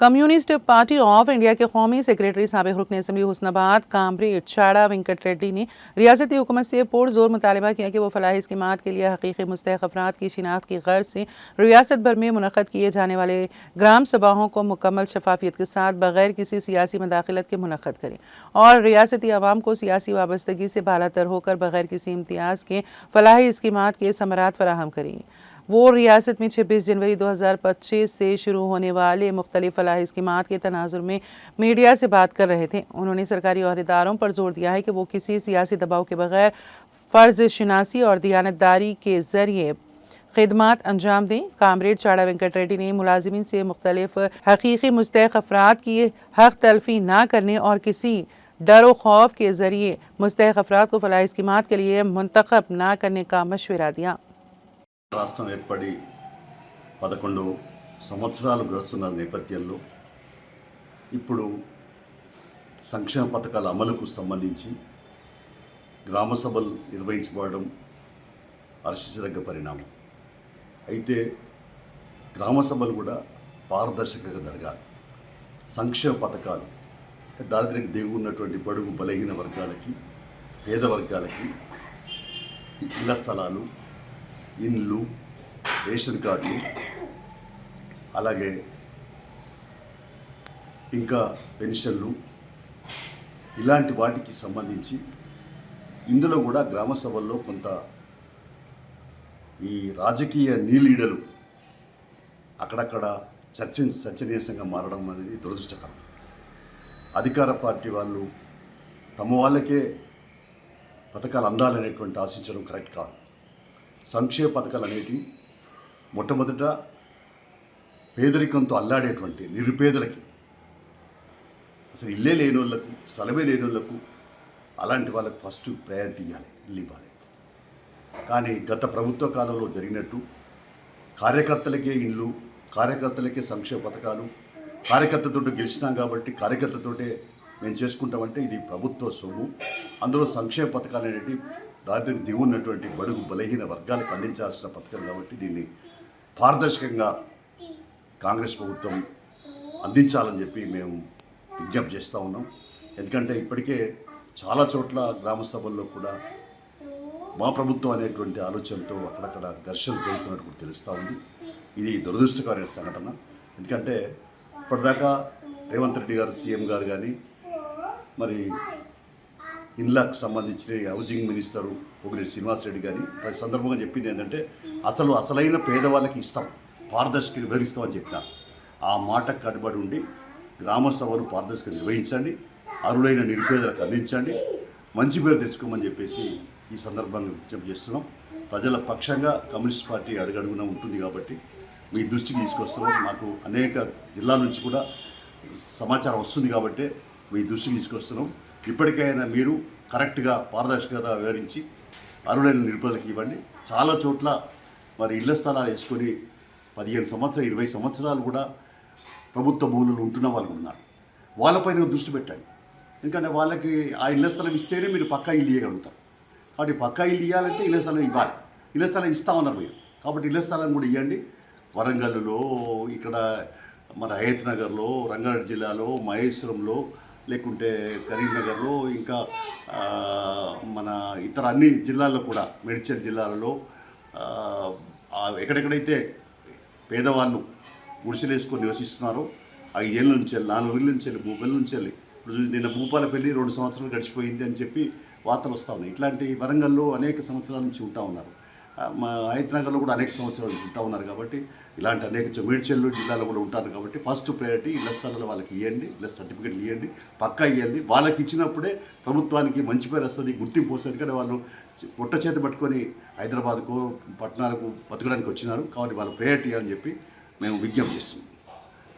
Communist party of India के कौमी secretary साबिक रुकन असम्बली हुस्नाबाद कामरेड चाड़ा वेंकट रेड्डी ने रियासती हुकूमत से पुरजोर मुतालबा किया कि वो फलाही स्कीमात के लिए हकीकी मुस्तहक अफराद की शिनाख्त की गर्ज से रियासत भर में मुनक़द किए जाने वाले ग्राम सभाओं को मुकम्मल शफाफियत के साथ बगैर किसी सियासी मदाखलत के मुनक़द करें और रियासती आवाम को सियासी वाबस्तगी से बालातर होकर बगैर किसी इम्तियाज़ के फलाही स्कीमात के समरात फराहम करें। वो रियासत में 26 जनवरी 2025 से शुरू होने वाले मुख्तलिफ फलाही स्कीमात के तनाजुर में मीडिया से बात कर रहे थे। उन्होंने सरकारी अहदेदारों पर जोर दिया है कि वो किसी सियासी दबाव के बगैर फ़र्ज़ शनासी और दियानतदारी के ज़रिए खिदमात अंजाम दें। कामरेड चाड़ा वेंकट रेड्डी ने मुलाजिमीन से मुख्तलिफ हकीकी मुस्तहक अफराद की हक तलफी ना करने और किसी डर व खौफ के ज़रिए मुस्तहक अफराद को फलाही स्कीमात के लिए मुंतखब ना करने का मशवरा दिया। రాష్ట్రం ఏర్పడి 11 సంవత్సరాలు గడుస్తున్న నేపథ్యంలో ఇప్పుడు సంక్షేమ పథకాల అమలుకు సంబంధించి గ్రామ సభలు నిర్వహించబడడం హర్షించదగ్గ పరిణామం. అయితే గ్రామ సభలు కూడా పారదర్శకంగా జరగాలి. సంక్షేమ పథకాలు దారిద్ర్యం దిగు ఉన్నటువంటి బడుగు బలహీన వర్గాలకి, పేద వర్గాలకి ఇళ్ల స్థలాలు, ఇండ్లు, రేషన్ కార్డులు, అలాగే ఇంకా పెన్షన్లు, ఇలాంటి వాటికి సంబంధించి ఇందులో కూడా గ్రామ సభల్లో కొంత ఈ రాజకీయ నీలీడలు అక్కడక్కడ చర్చనీయాంశంగా మారడం అనేది దురదృష్టకరం. అధికార పార్టీ వాళ్ళు తమ వాళ్ళకే పథకాలు అందాలనేటువంటి ఆశించడం కరెక్ట్ కాదు. సంక్షేమ పథకాలు అనేటివి మొట్టమొదట పేదరికంతో అల్లాడేటువంటి నిరుపేదలకి, అసలు ఇల్లే లేని వాళ్ళకు, స్థలమే లేని వాళ్ళకు, అలాంటి వాళ్ళకు ఫస్ట్ ప్రయారిటీ ఇవ్వాలి, ఇల్లు ఇవ్వాలి. కానీ గత ప్రభుత్వ కాలంలో జరిగినట్టు కార్యకర్తలకే ఇల్లు, కార్యకర్తలకే సంక్షేమ పథకాలు, కార్యకర్తతో గెలిచినాం కాబట్టి కార్యకర్తతోటే మేము చేసుకుంటామంటే ఇది ప్రభుత్వ సొమ్ము. అందులో సంక్షేమ పథకాలు అనేవి దారిద్ర్యం దిగున్నటువంటి బడుగు బలహీన వర్గాలకు అందించాల్సిన పథకం కాబట్టి దీన్ని పారదర్శకంగా కాంగ్రెస్ ప్రభుత్వం అందించాలని చెప్పి మేము విజ్ఞప్తి చేస్తూ ఉన్నాం. ఎందుకంటే ఇప్పటికే చాలా చోట్ల గ్రామ సభల్లో కూడా మా ప్రభుత్వం అనేటువంటి ఆలోచనతో అక్కడక్కడ ఘర్షణలు జరుగుతున్నట్టు కూడా తెలుస్తూ ఉంది. ఇది దురదృష్టకరమైన సంఘటన. ఎందుకంటే ఇప్పటిదాకా రేవంత్ రెడ్డి గారు, సీఎం గారు కానీ, మరి ఇళ్ళకు సంబంధించిన హౌసింగ్ మినిస్టరు పొగిరెడ్డి శ్రీనివాసరెడ్డి గారి ప్రతి సందర్భంగా చెప్పింది ఏంటంటే అసలైన పేదవాళ్ళకి ఇస్తాం, పారదర్శకంగా వివరిస్తామని చెప్పినారు. ఆ మాటకు కట్టుబడి ఉండి గ్రామ సభలు పారదర్శకంగా నిర్వహించండి, అరులైన నిరుపేదలకు అందించండి, మంచి పేరు తెచ్చుకోమని చెప్పేసి ఈ సందర్భంగా విజ్ఞప్తి చేస్తున్నాం. ప్రజల పక్షంగా కమ్యూనిస్ట్ పార్టీ అడుగడుగునా ఉంటుంది కాబట్టి మీ దృష్టికి తీసుకొస్తున్నాం. మాకు అనేక జిల్లాల నుంచి కూడా సమాచారం వస్తుంది కాబట్టి మీ దృష్టికి తీసుకొస్తున్నాం. ఇప్పటికైనా మీరు కరెక్ట్గా పారదర్శకత వివరించి అరులైన నిరుపేదలకు ఇవ్వండి. చాలా చోట్ల మరి ఇళ్ల స్థలాలు వేసుకొని 15 సంవత్సరాలు 20 సంవత్సరాలు కూడా ప్రభుత్వ భూములు ఉంటున్న వాళ్ళు ఉన్నారు. వాళ్ళపైన దృష్టి పెట్టండి. ఎందుకంటే వాళ్ళకి ఆ ఇళ్ల స్థలం ఇస్తేనే మీరు పక్కా ఇల్లు ఇవ్వగలుగుతారు. కాబట్టి పక్కా ఇల్లు ఇవ్వాలంటే ఇళ్ల స్థలం ఇవ్వాలి. ఇళ్ల స్థలం ఇస్తామన్నారు మీరు, కాబట్టి ఇళ్ల స్థలం కూడా ఇవ్వండి. వరంగల్లో, ఇక్కడ మన హయత్ నగర్లో, రంగారెడ్డి జిల్లాలో, మహేశ్వరంలో, లేకుంటే కరీంనగర్లో, ఇంకా మన ఇతర అన్ని జిల్లాల్లో కూడా మేడ్చల్ జిల్లాలలో ఎక్కడెక్కడైతే పేదవాళ్ళు గుడిసెలు వేసుకొని నివసిస్తున్నారో 5 ఏళ్ళ నుంచి 4 ఏళ్ళ నుంచి 3 ఏళ్ళ నుంచి ఇప్పుడు నిన్న భూపాలపల్లి 2 సంవత్సరాలు గడిచిపోయింది అని చెప్పి వార్తలు వస్తూ ఉన్నాయి. ఇట్లాంటి వరంగల్లో అనేక సంవత్సరాల నుంచి ఉంటా ఉన్నారు. మా హయత్ నగర్లో కూడా అనేక సంవత్సరాల నుంచి ఉంటా ఉన్నారు. కాబట్టి ఇలాంటి అనేక మేడ్చల్ జిల్లాలో కూడా ఉంటారు. కాబట్టి ఫస్ట్ ప్రయారిటీ ఇళ్ల స్థలాలు వాళ్ళకి ఇవ్వండి, ఇళ్ల సర్టిఫికేట్లు ఇవ్వండి, పక్కా ఇవ్వండి. వాళ్ళకి ఇచ్చినప్పుడే ప్రభుత్వానికి మంచి పేరు వస్తుంది, గుర్తింపు వస్తుంది. ఎందుకంటే వాళ్ళు పొట్ట చేతి పట్టుకొని హైదరాబాద్కు, పట్టణాలకు బతకడానికి వచ్చినారు. కాబట్టి వాళ్ళ ప్రయారిటీ అని చెప్పి మేము విజ్ఞప్తి చేస్తున్నాం.